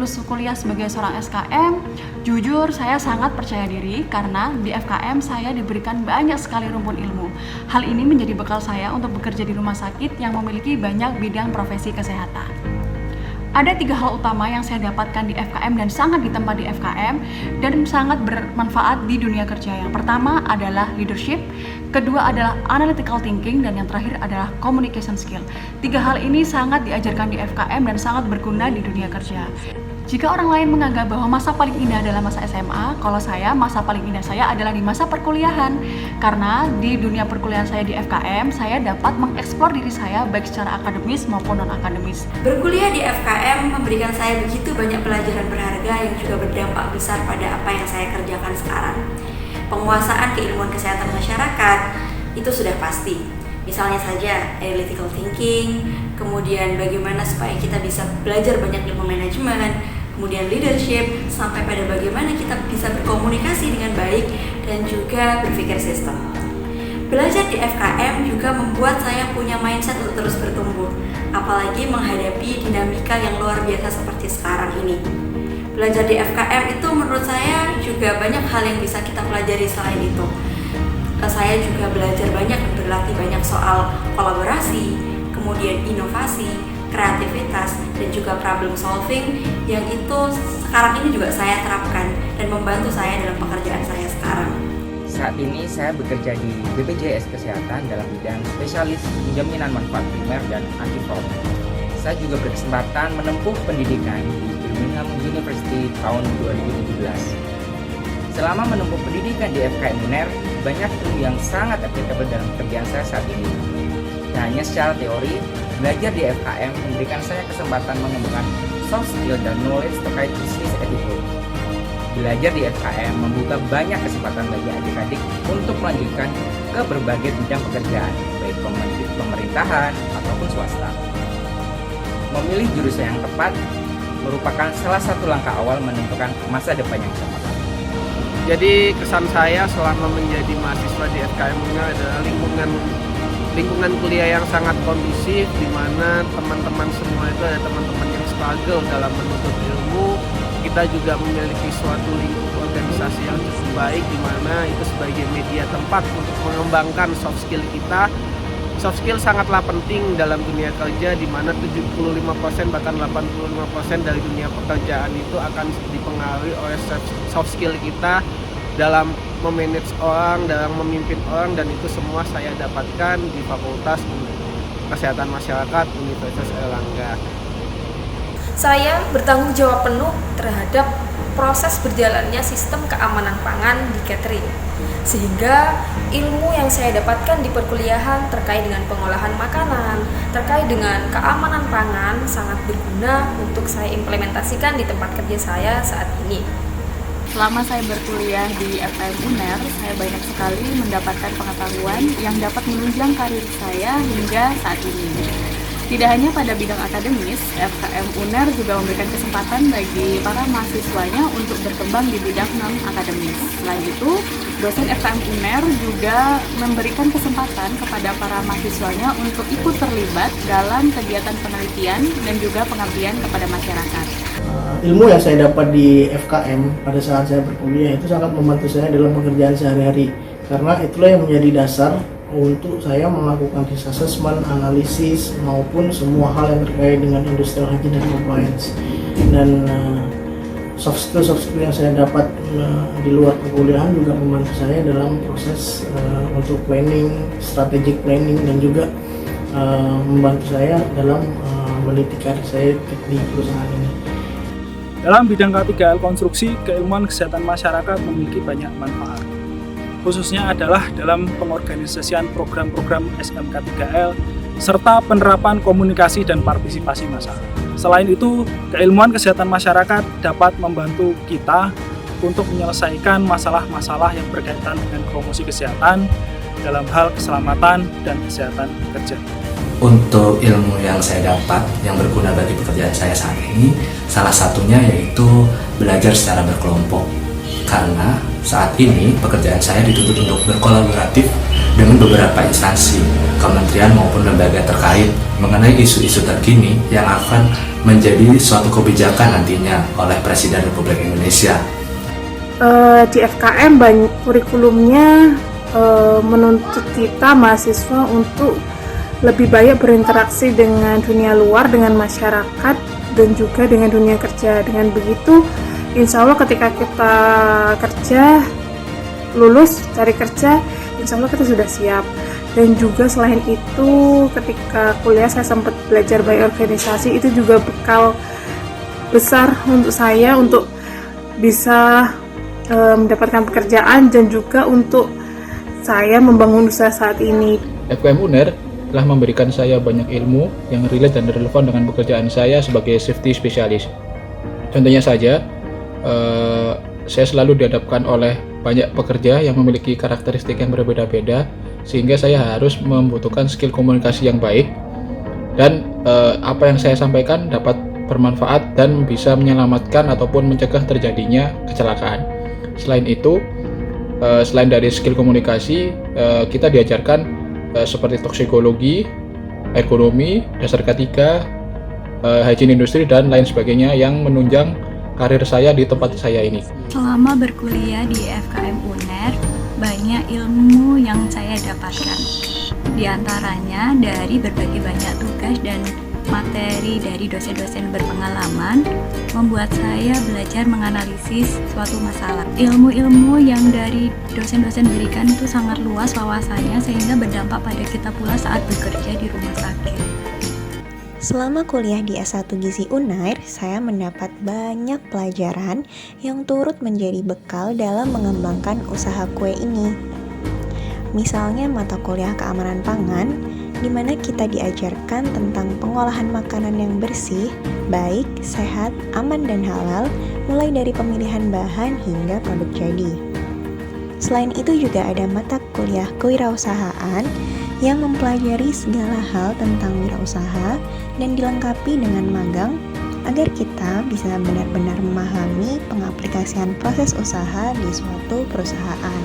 lulus kuliah sebagai seorang SKM, jujur saya sangat percaya diri karena di FKM saya diberikan banyak sekali rumpun ilmu. Hal ini menjadi bekal saya untuk bekerja di rumah sakit yang memiliki banyak bidang profesi kesehatan. Ada 3 hal utama yang saya dapatkan di FKM dan sangat ditempa di FKM dan sangat bermanfaat di dunia kerja. Yang pertama adalah leadership, kedua adalah analytical thinking, dan yang terakhir adalah communication skill. 3 hal ini sangat diajarkan di FKM dan sangat berguna di dunia kerja. Jika orang lain menganggap bahwa masa paling indah adalah masa SMA, kalau saya, masa paling indah saya adalah di masa perkuliahan. Karena di dunia perkuliahan saya di FKM, saya dapat mengeksplor diri saya baik secara akademis maupun non-akademis. Berkuliah di FKM memberikan saya begitu banyak pelajaran berharga yang juga berdampak besar pada apa yang saya kerjakan sekarang. Penguasaan keilmuan kesehatan masyarakat itu sudah pasti. Misalnya saja analytical thinking, kemudian bagaimana supaya kita bisa belajar banyak ilmu manajemen, kemudian leadership, sampai pada bagaimana kita bisa berkomunikasi dengan baik dan juga berpikir sistem. Belajar di FKM juga membuat saya punya mindset untuk terus bertumbuh, apalagi menghadapi dinamika yang luar biasa seperti sekarang ini. Belajar di FKM itu menurut saya juga banyak hal yang bisa kita pelajari selain itu. Saya juga belajar banyak dan berlatih banyak soal kolaborasi, kemudian inovasi, kreativitas, dan juga problem solving yang itu sekarang ini juga saya terapkan dan membantu saya dalam pekerjaan saya sekarang. Saat ini saya bekerja di BPJS Kesehatan dalam bidang spesialis jaminan manfaat primer dan anti-fraud. Saya juga berkesempatan menempuh pendidikan di Birmingham University tahun 2017. Selama menempuh pendidikan di FKM UNER, banyak ilmu yang sangat applicable dalam pekerjaan saya saat ini. Nah, hanya secara teori, belajar di FKM memberikan saya kesempatan mengembangkan soft skill dan knowledge terkait bisnis attitude. Belajar di FKM membuka banyak kesempatan bagi adik-adik untuk melanjutkan ke berbagai bidang pekerjaan, baik pemerintahan ataupun swasta. Memilih jurusan yang tepat merupakan salah satu langkah awal menentukan masa depan yang sama. Jadi kesan saya selama menjadi mahasiswa di FKM UNER adalah lingkungan kuliah yang sangat kondusif, di mana teman-teman semua itu ada teman-teman yang struggle dalam menuntut ilmu. Kita juga memiliki suatu lingkup organisasi yang cukup baik, di mana itu sebagai media tempat untuk mengembangkan soft skill kita. Soft skill sangatlah penting dalam dunia kerja, di mana 75% bahkan 85% dari dunia pekerjaan itu akan dipengaruhi oleh soft skill kita dalam memanage orang, dalam memimpin orang, dan itu semua saya dapatkan di Fakultas Kesehatan Masyarakat Universitas Airlangga. Saya bertanggung jawab penuh terhadap proses berjalannya sistem keamanan pangan di catering, sehingga ilmu yang saya dapatkan di perkuliahan terkait dengan pengolahan makanan, terkait dengan keamanan pangan sangat berguna untuk saya implementasikan di tempat kerja saya saat ini. Selama saya berkuliah di FKM UNER, saya banyak sekali mendapatkan pengetahuan yang dapat menunjang karir saya hingga saat ini. Tidak hanya pada bidang akademis, FKM UNER juga memberikan kesempatan bagi para mahasiswanya untuk berkembang di bidang non-akademis. Selain itu, dosen FKM UNER juga memberikan kesempatan kepada para mahasiswanya untuk ikut terlibat dalam kegiatan penelitian dan juga pengabdian kepada masyarakat. Ilmu yang saya dapat di FKM pada saat saya berkuliah itu sangat membantu saya dalam pekerjaan sehari-hari, karena itulah yang menjadi dasar untuk saya melakukan risk assessment, analisis, maupun semua hal yang terkait dengan industrial hygiene dan compliance. Dan soft skill yang saya dapat di luar perkuliahan juga membantu saya dalam proses untuk planning, strategic planning, dan juga membantu saya dalam meniti karir saya di perusahaan ini. Dalam bidang K3L konstruksi, keilmuan kesehatan masyarakat memiliki banyak manfaat. Khususnya adalah dalam pengorganisasian program-program SMK3L serta penerapan komunikasi dan partisipasi masyarakat. Selain itu, keilmuan kesehatan masyarakat dapat membantu kita untuk menyelesaikan masalah-masalah yang berkaitan dengan promosi kesehatan dalam hal keselamatan dan kesehatan kerja. Untuk ilmu yang saya dapat yang berguna bagi pekerjaan saya saat ini, salah satunya yaitu belajar secara berkelompok. Karena saat ini pekerjaan saya dituntut untuk berkolaboratif dengan beberapa instansi, kementerian maupun lembaga terkait mengenai isu-isu terkini yang akan menjadi suatu kebijakan nantinya oleh Presiden Republik Indonesia. Di FKM kurikulumnya menuntut kita mahasiswa untuk lebih banyak berinteraksi dengan dunia luar, dengan masyarakat, dan juga dengan dunia kerja. Dengan begitu, insya Allah ketika kita kerja, lulus, cari kerja, insya Allah kita sudah siap. Dan juga selain itu, ketika kuliah saya sempat belajar by organisasi, itu juga bekal besar untuk saya untuk bisa mendapatkan pekerjaan dan juga untuk saya membangun usaha saat ini. FKM UNER telah memberikan saya banyak ilmu yang relate dan relevan dengan pekerjaan saya sebagai safety specialist. Contohnya saja, saya selalu dihadapkan oleh banyak pekerja yang memiliki karakteristik yang berbeda-beda, sehingga saya harus membutuhkan skill komunikasi yang baik, dan apa yang saya sampaikan dapat bermanfaat dan bisa menyelamatkan ataupun mencegah terjadinya kecelakaan. Selain itu, selain dari skill komunikasi, kita diajarkan seperti toksikologi, ergonomi, dasar K3, hygiene industri, dan lain sebagainya yang menunjang karir saya di tempat saya ini. Selama berkuliah di FKM UNER, banyak ilmu yang saya dapatkan. Di antaranya dari berbagai banyak tugas dan materi dari dosen-dosen berpengalaman, membuat saya belajar menganalisis suatu masalah. Ilmu-ilmu yang dari dosen-dosen berikan itu sangat luas wawasannya, sehingga berdampak pada kita pula saat bekerja di rumah sakit. Selama kuliah di S1 Gizi Unair, saya mendapat banyak pelajaran yang turut menjadi bekal dalam mengembangkan usaha kue ini. Misalnya mata kuliah keamanan pangan, di mana kita diajarkan tentang pengolahan makanan yang bersih, baik, sehat, aman, dan halal, mulai dari pemilihan bahan hingga produk jadi. Selain itu juga ada mata kuliah kewirausahaan yang mempelajari segala hal tentang wirausaha dan dilengkapi dengan magang agar kita bisa benar-benar memahami pengaplikasian proses usaha di suatu perusahaan.